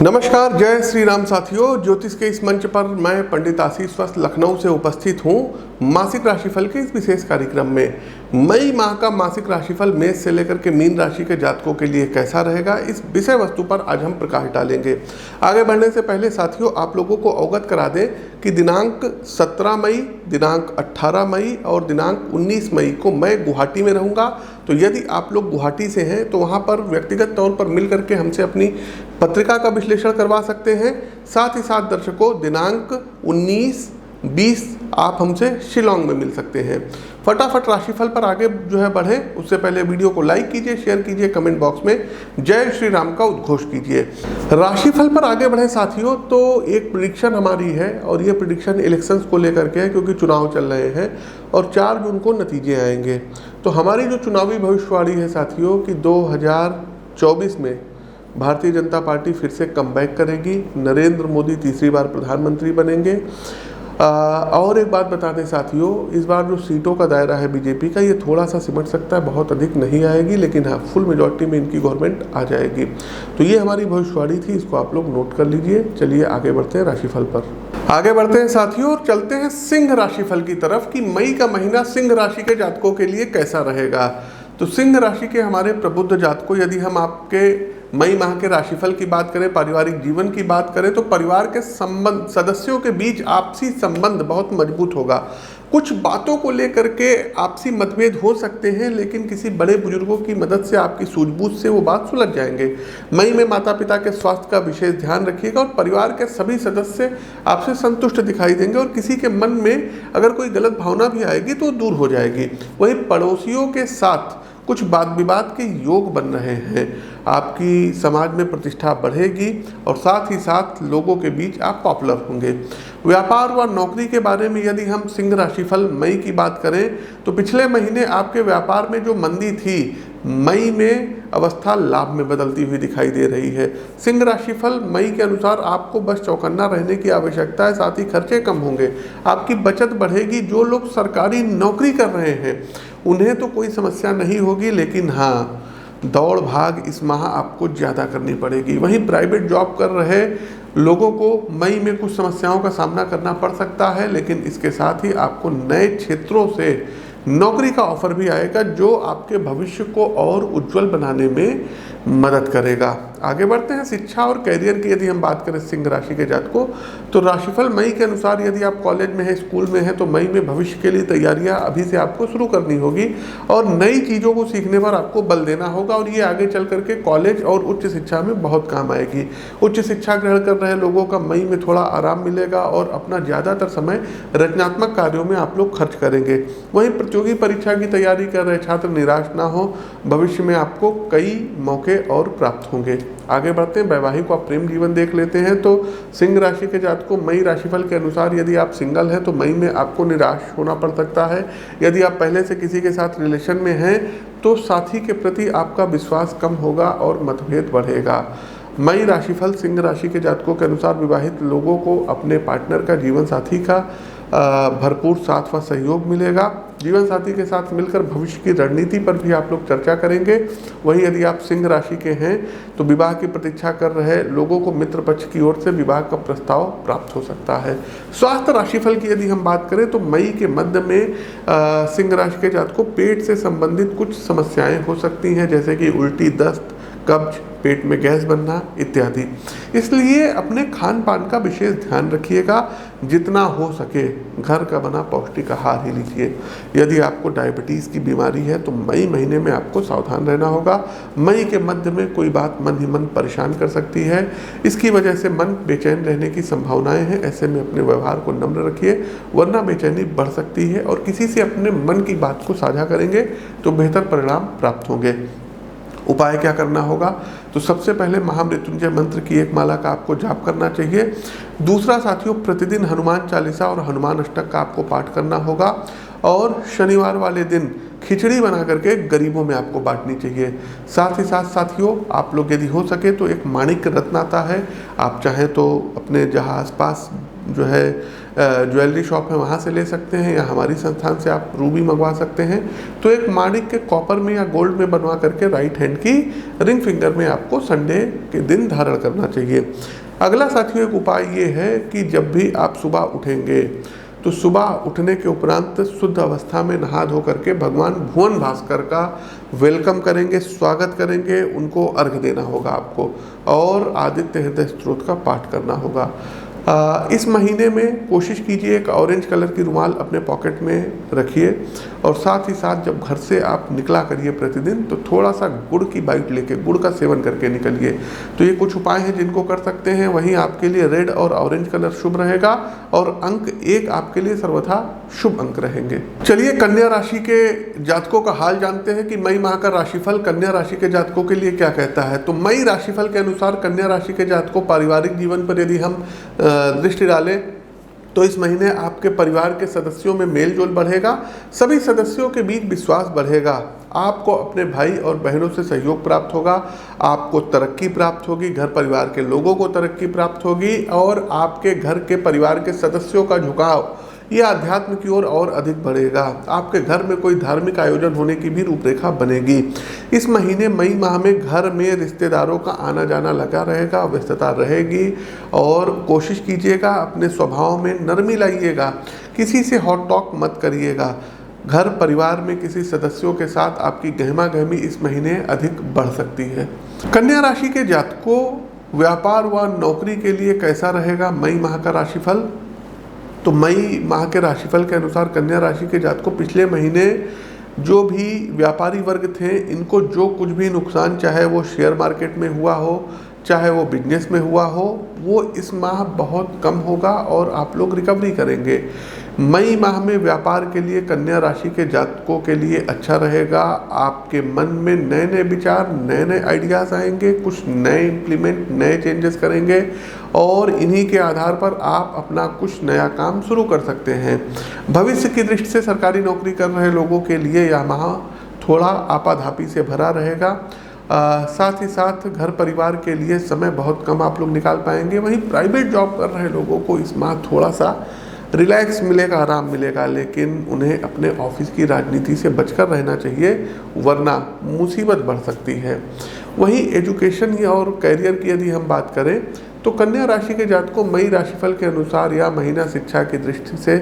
नमस्कार, जय श्री राम साथियों। ज्योतिष के इस मंच पर मैं पंडित आशीष वस्त लखनऊ से उपस्थित हूँ मासिक राशिफल के इस विशेष कार्यक्रम में। मई माह का मासिक राशिफल मेष से लेकर के मीन राशि के जातकों के लिए कैसा रहेगा, इस विषय वस्तु पर आज हम प्रकाश डालेंगे। आगे बढ़ने से पहले साथियों, आप लोगों को अवगत करा दें कि दिनांक 17 मई, दिनांक 18 मई और दिनांक 19 मई को मैं गुवाहाटी में रहूँगा। तो यदि आप लोग गुवाहाटी से हैं तो वहाँ पर व्यक्तिगत तौर पर मिल करके हमसे अपनी पत्रिका का विश्लेषण करवा सकते हैं। साथ ही साथ दर्शकों, दिनांक 19-20 आप हमसे शिलोंग में मिल सकते हैं। फटाफट राशिफल पर आगे बढ़ें, उससे पहले वीडियो को लाइक कीजिए, शेयर कीजिए, कमेंट बॉक्स में जय श्री राम का उद्घोष कीजिए। राशिफल पर आगे बढ़ें साथियों, तो एक प्रेडिक्शन हमारी है और ये प्रेडिक्शन इलेक्शंस को लेकर के है, क्योंकि चुनाव चल रहे हैं और 4 जून को नतीजे आएंगे। तो हमारी जो चुनावी भविष्यवाणी है साथियों कि 2024 में भारतीय जनता पार्टी फिर से कमबैक करेगी, नरेंद्र मोदी तीसरी बार प्रधानमंत्री बनेंगे। और एक बात बता दें साथियों, इस बार जो सीटों का दायरा है बीजेपी का, ये थोड़ा सा सिमट सकता है, बहुत अधिक नहीं आएगी, लेकिन हाँ, फुल मेजॉरिटी में इनकी गवर्नमेंट आ जाएगी। तो ये हमारी भविष्यवाणी थी, इसको आप लोग नोट कर लीजिए। चलिए आगे बढ़ते हैं राशिफल पर। आगे बढ़ते हैं साथियों और चलते हैं सिंह राशिफल की तरफ कि मई का महीना सिंह राशि के जातकों के लिए कैसा रहेगा। तो सिंह राशि के हमारे प्रबुद्ध जातकों, यदि हम आपके मई माह के राशिफल की बात करें, पारिवारिक जीवन की बात करें, तो परिवार के संबंध, सदस्यों के बीच आपसी संबंध बहुत मजबूत होगा। कुछ बातों को लेकर के आपसी मतभेद हो सकते हैं, लेकिन किसी बड़े बुजुर्गों की मदद से, आपकी सूझबूझ से वो बात सुलझ जाएंगे। मई में माता पिता के स्वास्थ्य का विशेष ध्यान रखिएगा और परिवार के सभी सदस्य आपसे संतुष्ट दिखाई देंगे और किसी के मन में अगर कोई गलत भावना भी आएगी तो दूर हो जाएगी। वहीं पड़ोसियों के साथ कुछ वाद विवाद के योग बन रहे हैं। आपकी समाज में प्रतिष्ठा बढ़ेगी और साथ ही साथ लोगों के बीच आप पॉपुलर होंगे। व्यापार व नौकरी के बारे में यदि हम सिंह राशिफल मई की बात करें तो पिछले महीने आपके व्यापार में जो मंदी थी, मई में अवस्था लाभ में बदलती हुई दिखाई दे रही है। सिंह राशिफल मई के अनुसार आपको बस चौकन्ना रहने की आवश्यकता है, साथ ही खर्चे कम होंगे, आपकी बचत बढ़ेगी। जो लोग सरकारी नौकरी कर रहे हैं उन्हें तो कोई समस्या नहीं होगी, लेकिन हाँ, दौड़ भाग इस माह आपको ज़्यादा करनी पड़ेगी। वहीं प्राइवेट जॉब कर रहे लोगों को मई में कुछ समस्याओं का सामना करना पड़ सकता है, लेकिन इसके साथ ही आपको नए क्षेत्रों से नौकरी का ऑफर भी आएगा जो आपके भविष्य को और उज्जवल बनाने में मदद करेगा। आगे बढ़ते हैं शिक्षा और कैरियर की यदि हम बात करें सिंह राशि के जातकों, तो राशिफल मई के अनुसार यदि आप कॉलेज में हैं, स्कूल में हैं, तो मई में भविष्य के लिए तैयारियां अभी से आपको शुरू करनी होगी और नई चीज़ों को सीखने पर आपको बल देना होगा और ये आगे चल करके कॉलेज और उच्च शिक्षा में बहुत काम आएगी। उच्च शिक्षा ग्रहण कर रहे लोगों का मई में थोड़ा आराम मिलेगा और अपना ज़्यादातर समय रचनात्मक कार्यों में आप लोग खर्च करेंगे। वहीं प्रतियोगी परीक्षा की तैयारी कर रहे छात्र निराश ना हो, भविष्य में आपको कई मौके और प्राप्त होंगे। आगे बढ़ते हैं, वैवाहिक और प्रेम जीवन देख लेते हैं। तो सिंह राशि के जातकों, मई राशिफल के अनुसार यदि आप सिंगल हैं तो मई में आपको निराश होना पड़ सकता है। यदि आप पहले से किसी के साथ रिलेशन में हैं तो साथी के प्रति आपका विश्वास कम होगा और मतभेद बढ़ेगा। मई राशिफल सिंह राशि के जातकों के अनुसार विवाहित लोगों को अपने पार्टनर का, जीवन साथी का भरपूर साथ व सहयोग मिलेगा। जीवन साथी के साथ मिलकर भविष्य की रणनीति पर भी आप लोग चर्चा करेंगे। वहीं यदि आप सिंह राशि के हैं तो विवाह की प्रतीक्षा कर रहे लोगों को मित्र पक्ष की ओर से विवाह का प्रस्ताव प्राप्त हो सकता है। स्वास्थ्य राशिफल की यदि हम बात करें तो मई के मध्य में सिंह राशि के जातकों को पेट से संबंधित कुछ समस्याएं हो सकती हैं, जैसे कि उल्टी, दस्त, कब्ज, पेट में गैस बनना इत्यादि। इसलिए अपने खान पान का विशेष ध्यान रखिएगा। जितना हो सके घर का बना पौष्टिक आहार ही लीजिए। यदि आपको डायबिटीज़ की बीमारी है तो मई महीने में आपको सावधान रहना होगा। मई के मध्य में कोई बात मन ही मन परेशान कर सकती है, इसकी वजह से मन बेचैन रहने की संभावनाएं हैं। ऐसे में अपने व्यवहार को नम्र रखिए, वरना बेचैनी बढ़ सकती है और किसी से अपने मन की बात को साझा करेंगे तो बेहतर परिणाम प्राप्त होंगे। उपाय क्या करना होगा? तो सबसे पहले महामृत्युंजय मंत्र की एक माला का आपको जाप करना चाहिए। दूसरा साथियों, प्रतिदिन हनुमान चालीसा और हनुमान अष्टक का आपको पाठ करना होगा और शनिवार वाले दिन खिचड़ी बना करके गरीबों में आपको बांटनी चाहिए। साथ ही साथ साथियों, आप लोग यदि हो सके तो एक माणिक्य रत्न आता है, आप चाहें तो अपने जहाँ आसपास जो है ज्वेलरी शॉप है वहाँ से ले सकते हैं, या हमारी संस्थान से आप रूबी मंगवा सकते हैं। तो एक माणिक के कॉपर में या गोल्ड में बनवा करके राइट हैंड की रिंग फिंगर में आपको संडे के दिन धारण करना चाहिए। अगला साथियों एक उपाय ये है कि जब भी आप सुबह उठेंगे तो सुबह उठने के उपरांत शुद्ध अवस्था में नहा धो करके भगवान भुवन भास्कर का वेलकम करेंगे, स्वागत करेंगे, उनको अर्घ्य देना होगा आपको, और आदित्य हृदय स्तोत्र का पाठ करना होगा। इस महीने में कोशिश कीजिए एक ऑरेंज कलर की रुमाल अपने पॉकेट में रखिए, और साथ ही साथ जब घर से आप निकला करिए प्रतिदिन तो थोड़ा सा गुड़ की बाइट लेके गुड़ का सेवन करके निकलिए। तो ये कुछ उपाय हैं जिनको कर सकते हैं। वहीं आपके लिए रेड और ऑरेंज कलर शुभ रहेगा, और अंक 1 आपके लिए सर्वथा शुभ अंक रहेंगे। चलिए कन्या राशि के जातकों का हाल जानते हैं कि मई माह का राशिफल कन्या राशि के जातकों के लिए क्या कहता है। तो मई राशिफल के अनुसार कन्या राशि के जातकों पारिवारिक जीवन पर यदि हम दृष्टि डालें तो इस महीने आपके परिवार के सदस्यों में मेल जोल बढ़ेगा, सभी सदस्यों के बीच विश्वास बढ़ेगा, आपको अपने भाई और बहनों से सहयोग प्राप्त होगा, आपको तरक्की प्राप्त होगी, घर परिवार के लोगों को तरक्की प्राप्त होगी, और आपके घर के परिवार के सदस्यों का झुकाव यह अध्यात्म की ओर और अधिक बढ़ेगा। आपके घर में कोई धार्मिक आयोजन होने की भी रूपरेखा बनेगी। इस महीने मई माह में घर में रिश्तेदारों का आना जाना लगा रहेगा, व्यस्तता रहेगी, और कोशिश कीजिएगा अपने स्वभाव में नरमी लाइएगा, किसी से हॉट टॉक मत करिएगा। घर परिवार में किसी सदस्यों के साथ आपकी गहमा गहमी इस महीने अधिक बढ़ सकती है। कन्या राशि के जातकों व्यापार व नौकरी के लिए कैसा रहेगा मई माह का राशिफल। तो मई माह के राशिफल के अनुसार कन्या राशि के जातकों पिछले महीने जो भी व्यापारी वर्ग थे इनको जो कुछ भी नुकसान, चाहे वो शेयर मार्केट में हुआ हो, चाहे वो बिजनेस में हुआ हो, वो इस माह बहुत कम होगा और आप लोग रिकवरी करेंगे। मई माह में व्यापार के लिए कन्या राशि के जातकों के लिए अच्छा रहेगा। आपके मन में नए नए विचार, नए नए आइडियाज़ आएंगे, कुछ नए इम्प्लीमेंट, नए चेंजेस करेंगे, और इन्हीं के आधार पर आप अपना कुछ नया काम शुरू कर सकते हैं। भविष्य की दृष्टि से सरकारी नौकरी कर रहे लोगों के लिए यह माह थोड़ा आपाधापी से भरा रहेगा। साथ ही साथ घर परिवार के लिए समय बहुत कम आप लोग निकाल पाएंगे। वहीं प्राइवेट जॉब कर रहे लोगों को इस माह थोड़ा सा रिलैक्स मिलेगा, आराम मिलेगा, लेकिन उन्हें अपने ऑफिस की राजनीति से बचकर रहना चाहिए, वरना मुसीबत बढ़ सकती है। वहीं एजुकेशन और करियर की यदि हम बात करें तो कन्या राशि के जातकों मई राशिफल के अनुसार यह महीना शिक्षा की दृष्टि से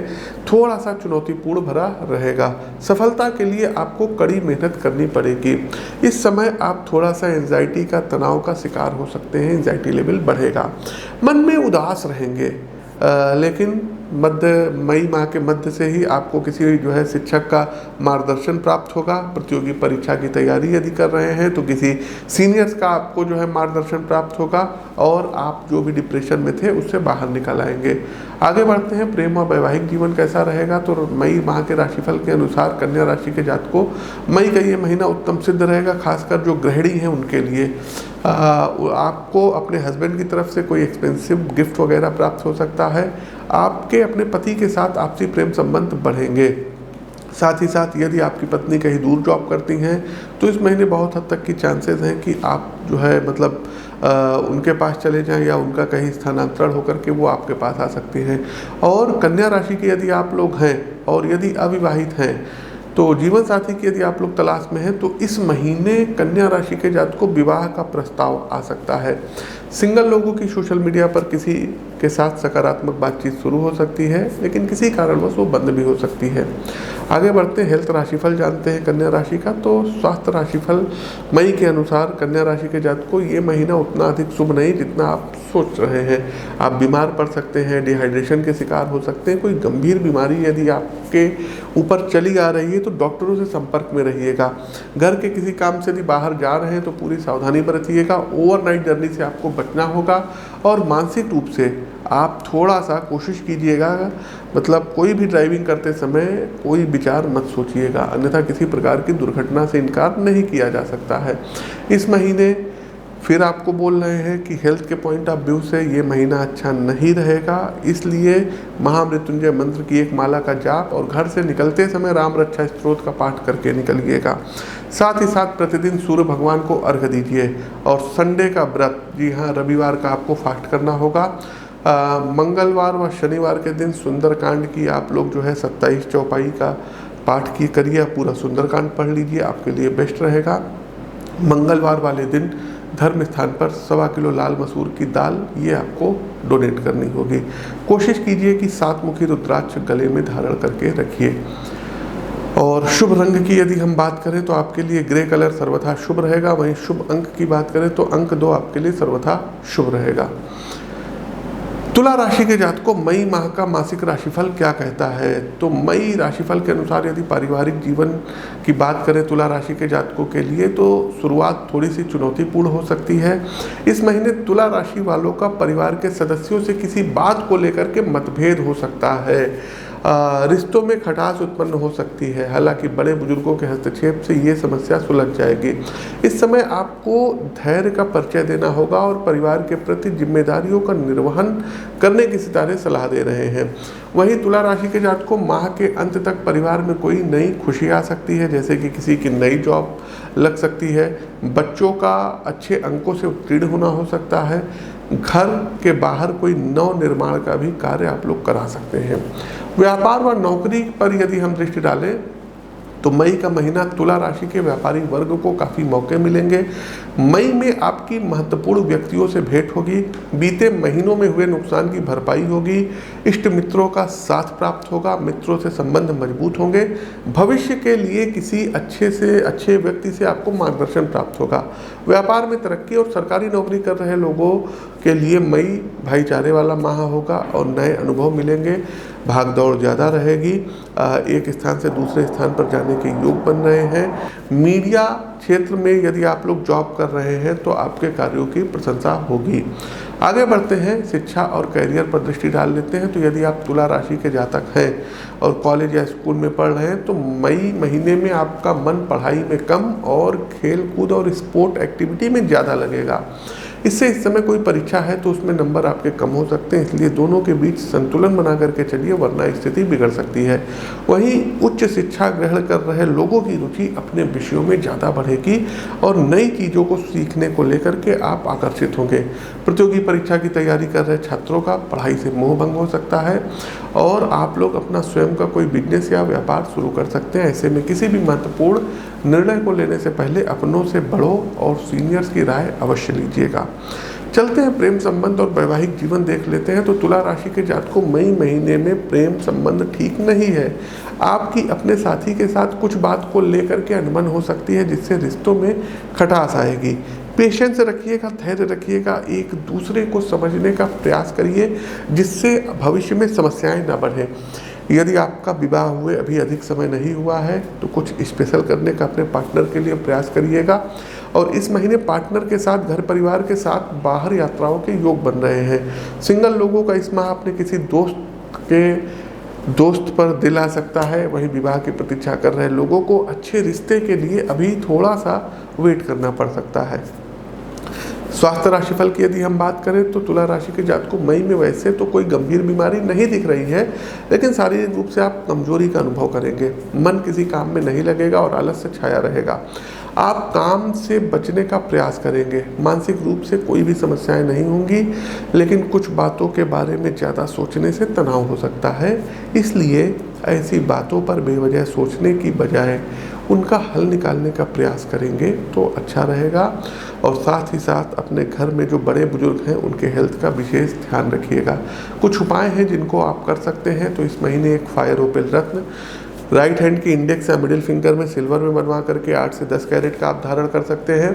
थोड़ा सा चुनौतीपूर्ण भरा रहेगा। सफलता के लिए आपको कड़ी मेहनत करनी पड़ेगी। इस समय आप थोड़ा सा एंजाइटी का, तनाव का शिकार हो सकते हैं, एंजाइटी लेवल बढ़ेगा, मन में उदास रहेंगे, लेकिन मई माह के मध्य से ही आपको किसी जो है शिक्षक का मार्गदर्शन प्राप्त होगा। प्रतियोगी परीक्षा की तैयारी यदि कर रहे हैं तो किसी सीनियर्स का आपको जो है मार्गदर्शन प्राप्त होगा, और आप जो भी डिप्रेशन में थे उससे बाहर निकल आएंगे। आगे बढ़ते हैं, प्रेम और वैवाहिक जीवन कैसा रहेगा। तो मई माह के राशिफल के अनुसार कन्या राशि के जातकों मई का ये महीना उत्तम सिद्ध रहेगा, खासकर जो गृहिणी हैं उनके लिए। आपको अपने हस्बैंड की तरफ से कोई एक्सपेंसिव गिफ्ट वगैरह प्राप्त हो सकता है। आपके अपने पति के साथ आपसी प्रेम संबंध बढ़ेंगे। साथ ही साथ यदि आपकी पत्नी कहीं दूर जॉब करती हैं तो इस महीने बहुत हद तक की चांसेस हैं कि आप जो है मतलब उनके पास चले जाएं, या उनका कहीं स्थानांतरण होकर के वो आपके पास आ सकती हैं। और कन्या राशि के यदि आप लोग हैं और यदि अविवाहित हैं तो जीवन साथी की यदि आप लोग तलाश में हैं तो इस महीने कन्या राशि के जातकों को विवाह का प्रस्ताव आ सकता है। सिंगल लोगों की सोशल मीडिया पर किसी के साथ सकारात्मक बातचीत शुरू हो सकती है, लेकिन किसी कारणवश वो बंद भी हो सकती है। आगे बढ़ते हैं, हेल्थ राशिफल जानते हैं कन्या राशि का। तो स्वास्थ्य राशिफल मई के अनुसार कन्या राशि के जातकों ये महीना उतना अधिक शुभ नहीं जितना आप सोच रहे हैं। आप बीमार पड़ सकते हैं, डिहाइड्रेशन के शिकार हो सकते हैं। कोई गंभीर बीमारी यदि आपके ऊपर चली आ रही है तो डॉक्टरों से संपर्क में रहिएगा। घर के किसी काम से यदि बाहर जा रहे हैं तो पूरी सावधानी बरतिएगा। ओवरनाइट जर्नी से आपको बचना होगा, और मानसिक रूप से आप थोड़ा सा कोशिश कीजिएगा, मतलब कोई भी ड्राइविंग करते समय कोई विचार मत सोचिएगा, अन्यथा किसी प्रकार की दुर्घटना से इनकार नहीं किया जा सकता है। इस महीने फिर आपको बोल रहे हैं कि हेल्थ के पॉइंट ऑफ व्यू से ये महीना अच्छा नहीं रहेगा, इसलिए महामृत्युंजय मंत्र की एक माला का जाप और घर से निकलते समय राम रक्षा स्तोत्र का पाठ करके निकलिएगा। साथ ही साथ प्रतिदिन सूर्य भगवान को अर्घ्य दीजिए, और संडे का व्रत, जी हाँ रविवार का आपको फास्ट करना होगा। मंगलवार व शनिवार के दिन सुंदरकांड की आप लोग जो है 27 चौपाई का पाठ की करिए, पूरा सुंदरकांड पढ़ लीजिए, आपके लिए बेस्ट रहेगा। मंगलवार वाले दिन धर्म स्थान पर 1.25 किलो लाल मसूर की दाल ये आपको डोनेट करनी होगी। कोशिश कीजिए कि 7 मुखी रुद्राक्ष गले में धारण करके रखिए। और शुभ रंग की यदि हम बात करें तो आपके लिए ग्रे कलर सर्वथा शुभ रहेगा। वहीं शुभ अंक की बात करें तो अंक 2 आपके लिए सर्वथा शुभ रहेगा। तुला राशि के जातकों मई माह का मासिक राशिफल क्या कहता है? तो मई राशिफल के अनुसार यदि पारिवारिक जीवन की बात करें तुला राशि के जातकों के लिए तो शुरुआत थोड़ी सी चुनौतीपूर्ण हो सकती है। इस महीने तुला राशि वालों का परिवार के सदस्यों से किसी बात को लेकर के मतभेद हो सकता है। रिश्तों में खटास उत्पन्न हो सकती है, हालांकि बड़े बुजुर्गों के हस्तक्षेप से ये समस्या सुलझ जाएगी। इस समय आपको धैर्य का परिचय देना होगा और परिवार के प्रति जिम्मेदारियों का निर्वहन करने की सितारे सलाह दे रहे हैं। वहीं तुला राशि के जातकों माह के अंत तक परिवार में कोई नई खुशी आ सकती है, जैसे कि किसी की नई जॉब लग सकती है, बच्चों का अच्छे अंकों से उत्तीर्ण होना हो सकता है, घर के बाहर कोई नव निर्माण का भी कार्य आप लोग करा सकते हैं। व्यापार व नौकरी पर यदि हम दृष्टि डालें तो मई का महीना तुला राशि के व्यापारी वर्ग को काफ़ी मौके मिलेंगे। मई में आपकी महत्वपूर्ण व्यक्तियों से भेंट होगी, बीते महीनों में हुए नुकसान की भरपाई होगी, इष्ट मित्रों का साथ प्राप्त होगा, मित्रों से संबंध मजबूत होंगे, भविष्य के लिए किसी अच्छे से अच्छे व्यक्ति से आपको मार्गदर्शन प्राप्त होगा। व्यापार में तरक्की और सरकारी नौकरी कर रहे लोगों के लिए मई भाईचारे वाला माह होगा और नए अनुभव मिलेंगे। भाग दौड़ ज़्यादा रहेगी, एक स्थान से दूसरे स्थान पर जाने के योग बन रहे हैं। मीडिया क्षेत्र में यदि आप लोग जॉब कर रहे हैं तो आपके कार्यों की प्रशंसा होगी। आगे बढ़ते हैं, शिक्षा और करियर पर दृष्टि डाल लेते हैं। तो यदि आप तुला राशि के जातक हैं और कॉलेज या स्कूल में पढ़ रहे हैं तो मई महीने में आपका मन पढ़ाई में कम और खेल कूद और स्पोर्ट एक्टिविटी में ज़्यादा लगेगा। इससे इस समय कोई परीक्षा है तो उसमें नंबर आपके कम हो सकते हैं, इसलिए दोनों के बीच संतुलन बना करके चलिए, वरना स्थिति बिगड़ सकती है। वहीं उच्च शिक्षा ग्रहण कर रहे लोगों की रुचि अपने विषयों में ज़्यादा बढ़ेगी और नई चीज़ों को सीखने को लेकर के आप आकर्षित होंगे। प्रतियोगी परीक्षा की तैयारी कर रहे छात्रों का पढ़ाई से मोह भंग हो सकता है और आप लोग अपना स्वयं का कोई बिजनेस या व्यापार शुरू कर सकते हैं। ऐसे में किसी भी महत्वपूर्ण निर्णय को लेने से पहले अपनों से बड़ों और सीनियर्स की राय अवश्य लीजिएगा। चलते हैं प्रेम संबंध और वैवाहिक जीवन देख लेते हैं। तो तुला राशि के जातकों मई महीने में प्रेम संबंध ठीक नहीं है। आपकी अपने साथी के साथ कुछ बात को लेकर के अनबन हो सकती है, जिससे रिश्तों में खटास आएगी। पेशेंस रखिएगा, धैर्य रखिएगा, एक दूसरे को समझने का प्रयास करिए जिससे भविष्य में समस्याएं न बढ़ें। यदि आपका विवाह हुए अभी अधिक समय नहीं हुआ है तो कुछ स्पेशल करने का अपने पार्टनर के लिए प्रयास करिएगा। और इस महीने पार्टनर के साथ घर परिवार के साथ बाहर यात्राओं के योग बन रहे हैं। सिंगल लोगों का इस माह अपने किसी दोस्त पर दिल आ सकता है। वहीं विवाह की प्रतीक्षा कर रहे लोगों को अच्छे रिश्ते के लिए अभी थोड़ा सा वेट करना पड़ सकता है। स्वास्थ्य राशिफल की यदि हम बात करें तो तुला राशि के जातकों मई में वैसे तो कोई गंभीर बीमारी नहीं दिख रही है, लेकिन शारीरिक रूप से आप कमजोरी का अनुभव करेंगे। मन किसी काम में नहीं लगेगा और आलस्य छाया रहेगा। आप काम से बचने का प्रयास करेंगे। मानसिक रूप से कोई भी समस्याएं नहीं होंगी, लेकिन कुछ बातों के बारे में ज़्यादा सोचने से तनाव हो सकता है। इसलिए ऐसी बातों पर बेवजह सोचने की बजाय उनका हल निकालने का प्रयास करेंगे तो अच्छा रहेगा। और साथ ही साथ अपने घर में जो बड़े बुजुर्ग हैं उनके हेल्थ का विशेष ध्यान रखिएगा। कुछ उपाय हैं जिनको आप कर सकते हैं। तो इस महीने एक फायर ओपेल रत्न राइट हैंड की इंडेक्स या मिडिल फिंगर में सिल्वर में बनवा करके 8 से 10 कैरेट का आप धारण कर सकते हैं।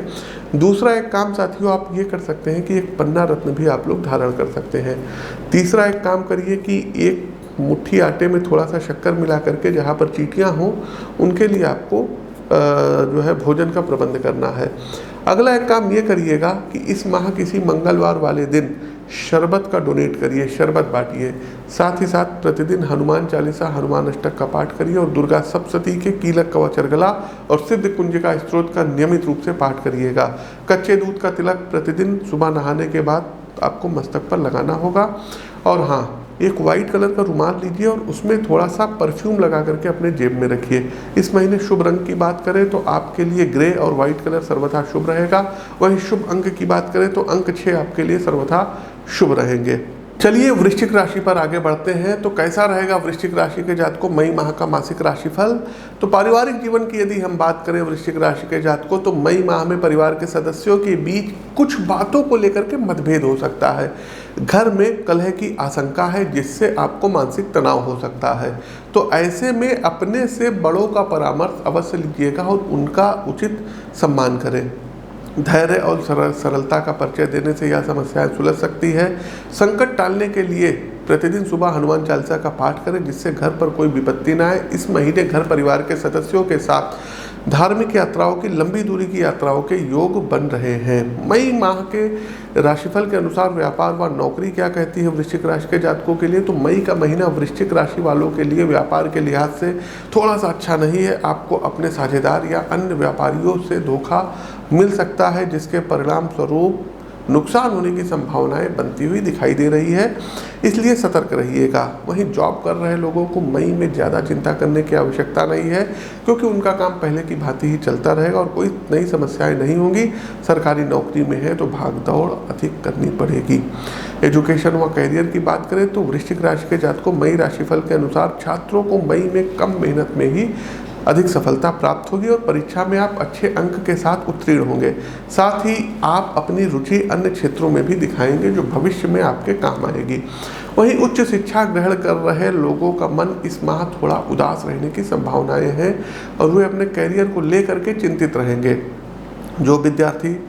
दूसरा एक काम साथियों आप ये कर सकते हैं कि एक पन्ना रत्न भी आप लोग धारण कर सकते हैं। तीसरा एक काम करिए कि एक मुट्ठी आटे में थोड़ा सा शक्कर मिला करके जहाँ पर चींटियाँ हों उनके लिए आपको जो है भोजन का प्रबंध करना है। अगला एक काम ये करिएगा कि इस माह किसी मंगलवार वाले दिन शरबत का डोनेट करिए, शरबत बांटिए। साथ ही साथ प्रतिदिन हनुमान चालीसा, हनुमान अष्टक का पाठ करिए और दुर्गा सप्तशती के कीलक कवचरगला और सिद्ध कुंजिका स्त्रोत का नियमित रूप से पाठ करिएगा। कच्चे दूध का तिलक प्रतिदिन सुबह नहाने के बाद आपको मस्तक पर लगाना होगा। और हाँ, एक वाइट कलर का रुमाल लीजिए और उसमें थोड़ा सा परफ्यूम लगा करके अपने जेब में रखिए। इस महीने शुभ रंग की बात करें तो आपके लिए ग्रे और वाइट कलर सर्वथा शुभ रहेगा। वहीं शुभ अंक की बात करें तो अंक 6 आपके लिए सर्वथा शुभ रहेंगे। चलिए वृश्चिक राशि पर आगे बढ़ते हैं। तो कैसा रहेगा वृश्चिक राशि के जातकों मई माह का मासिक राशिफल। तो पारिवारिक जीवन की यदि हम बात करें वृश्चिक राशि के जातकों, तो मई माह में परिवार के सदस्यों के बीच कुछ बातों को लेकर के मतभेद हो सकता है। घर में कलह की आशंका है जिससे आपको मानसिक तनाव हो सकता है। तो ऐसे में अपने से बड़ों का परामर्श अवश्य लीजिएगा और उनका उचित सम्मान करें। धैर्य और सरलता का परिचय देने से यह समस्याएं सुलझ सकती है। संकट टालने के लिए प्रतिदिन सुबह हनुमान चालीसा का पाठ करें जिससे घर पर कोई विपत्ति न आए। इस महीने घर परिवार के सदस्यों के साथ धार्मिक यात्राओं की, लंबी दूरी की यात्राओं के योग बन रहे हैं। मई माह के राशिफल के अनुसार व्यापार व नौकरी क्या कहती है वृश्चिक राशि के जातकों के लिए। तो मई का महीना वृश्चिक राशि वालों के लिए व्यापार के लिहाज से थोड़ा सा अच्छा नहीं है। आपको अपने साझेदार या अन्य व्यापारियों से धोखा मिल सकता है जिसके परिणाम स्वरूप नुकसान होने की संभावनाएं बनती हुई दिखाई दे रही है, इसलिए सतर्क रहिएगा। वहीं जॉब कर रहे लोगों को मई में ज़्यादा चिंता करने की आवश्यकता नहीं है क्योंकि उनका काम पहले की भांति ही चलता रहेगा और कोई नई समस्याएं नहीं होंगी। सरकारी नौकरी में है तो भाग दौड़ अधिक करनी पड़ेगी। एजुकेशन व करियर की बात करें तो वृश्चिक राशि के जातकों मई राशिफल के अनुसार छात्रों को मई में कम मेहनत में ही अधिक सफलता प्राप्त होगी और परीक्षा में आप अच्छे अंक के साथ उत्तीर्ण होंगे। साथ ही आप अपनी रुचि अन्य क्षेत्रों में भी दिखाएंगे जो भविष्य में आपके काम आएगी। वहीं उच्च शिक्षा ग्रहण कर रहे लोगों का मन इस माह थोड़ा उदास रहने की संभावनाएं हैं और वे अपने करियर को लेकर के चिंतित रहेंगे। जो विद्यार्थी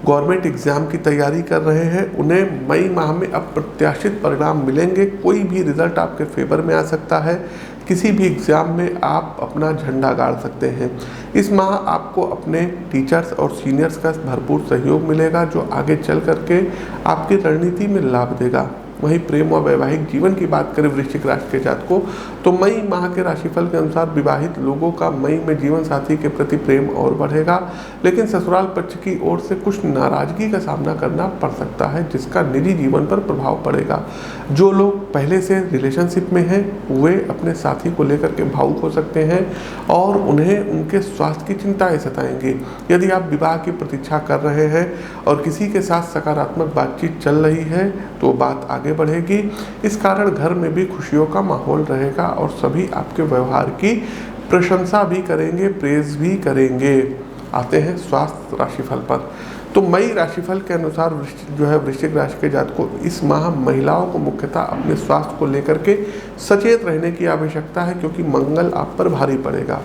गवर्नमेंट एग्जाम की तैयारी कर रहे हैं उन्हें मई माह में अप्रत्याशित परिणाम मिलेंगे। कोई भी रिजल्ट आपके फेवर में आ सकता है। किसी भी एग्ज़ाम में आप अपना झंडा गाड़ सकते हैं। इस माह आपको अपने टीचर्स और सीनियर्स का भरपूर सहयोग मिलेगा जो आगे चल करके आपकी रणनीति में लाभ देगा। वहीं प्रेम और वैवाहिक जीवन की बात करें वृश्चिक राशि के जातकों तो मई माह के राशिफल के अनुसार विवाहित लोगों का मई में जीवन साथी के प्रति प्रेम और बढ़ेगा, लेकिन ससुराल पक्ष की ओर से कुछ नाराजगी का सामना करना पड़ सकता है जिसका निजी जीवन पर प्रभाव पड़ेगा। जो लोग पहले से रिलेशनशिप में हैं वे अपने साथी को लेकर के भावुक हो सकते हैं और उन्हें उनके स्वास्थ्य की चिंताएं सताएंगी। यदि आप विवाह की प्रतीक्षा कर रहे हैं और किसी के साथ सकारात्मक बातचीत चल रही है तो बात आगे बढ़ेगी। इस कारण घर में भी खुशियों का माहौल रहेगा और सभी आपके व्यवहार की प्रशंसा भी करेंगे, प्रेज भी करेंगे। आते हैं स्वास्थ्य राशिफल पर। तो मई राशिफल के अनुसार वृश्चिक राशि के जातकों इस माह महिलाओं को मुख्यतः अपने स्वास्थ्य को लेकर के सचेत रहने की आवश्यकता है क्योंकि मंगल आप पर भारी पड़ेगा।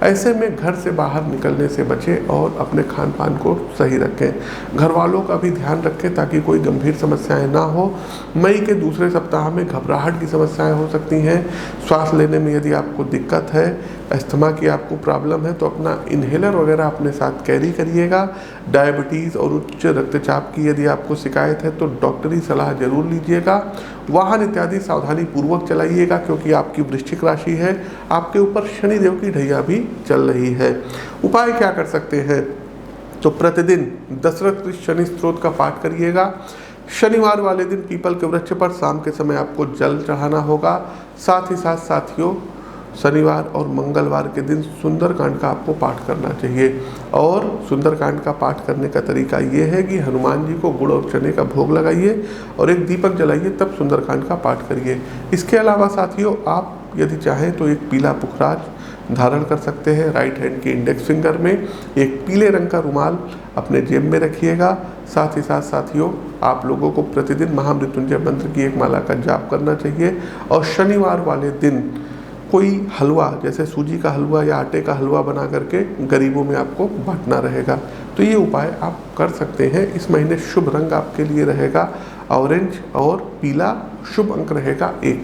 ऐसे में घर से बाहर निकलने से बचें और अपने खान पान को सही रखें। घर वालों का भी ध्यान रखें ताकि कोई गंभीर समस्याएं ना हो। मई के दूसरे सप्ताह में घबराहट की समस्याएं हो सकती हैं। श्वास लेने में यदि आपको दिक्कत है, अस्थमा की आपको प्रॉब्लम है तो अपना इन्हेलर वगैरह अपने साथ कैरी करिएगा। डायबिटीज़ और उच्च रक्तचाप की यदि आपको शिकायत है तो डॉक्टरी सलाह जरूर लीजिएगा। वाहन इत्यादि सावधानी पूर्वक चलाइएगा क्योंकि आपकी वृश्चिक राशि है, आपके ऊपर शनिदेव की ढैया भी चल रही है। उपाय क्या कर सकते हैं तो प्रतिदिन दशरथ शनि स्त्रोत का पाठ करिएगा। शनिवार वाले दिन पीपल के वृक्ष पर शाम के समय आपको जल चढ़ाना होगा। साथ ही साथ साथियों शनिवार और मंगलवार के दिन सुंदरकांड का आपको पाठ करना चाहिए और सुंदरकांड का पाठ करने का तरीका ये है कि हनुमान जी को गुड़ और चने का भोग लगाइए और एक दीपक जलाइए, तब सुंदरकांड का पाठ करिए। इसके अलावा साथियों आप यदि चाहें तो एक पीला पुखराज धारण कर सकते हैं। राइट हैंड के इंडेक्स फिंगर में एक पीले रंग का रुमाल अपने जेब में रखिएगा। साथ ही साथ साथियों आप लोगों को प्रतिदिन महामृत्युंजय मंत्र की एक माला का जाप करना चाहिए और शनिवार वाले दिन कोई हलवा जैसे सूजी का हलवा या आटे का हलवा बना करके गरीबों में आपको बांटना रहेगा। तो ये उपाय आप कर सकते हैं। इस महीने शुभ रंग आपके लिए रहेगा ऑरेंज और पीला। शुभ अंक रहेगा 1।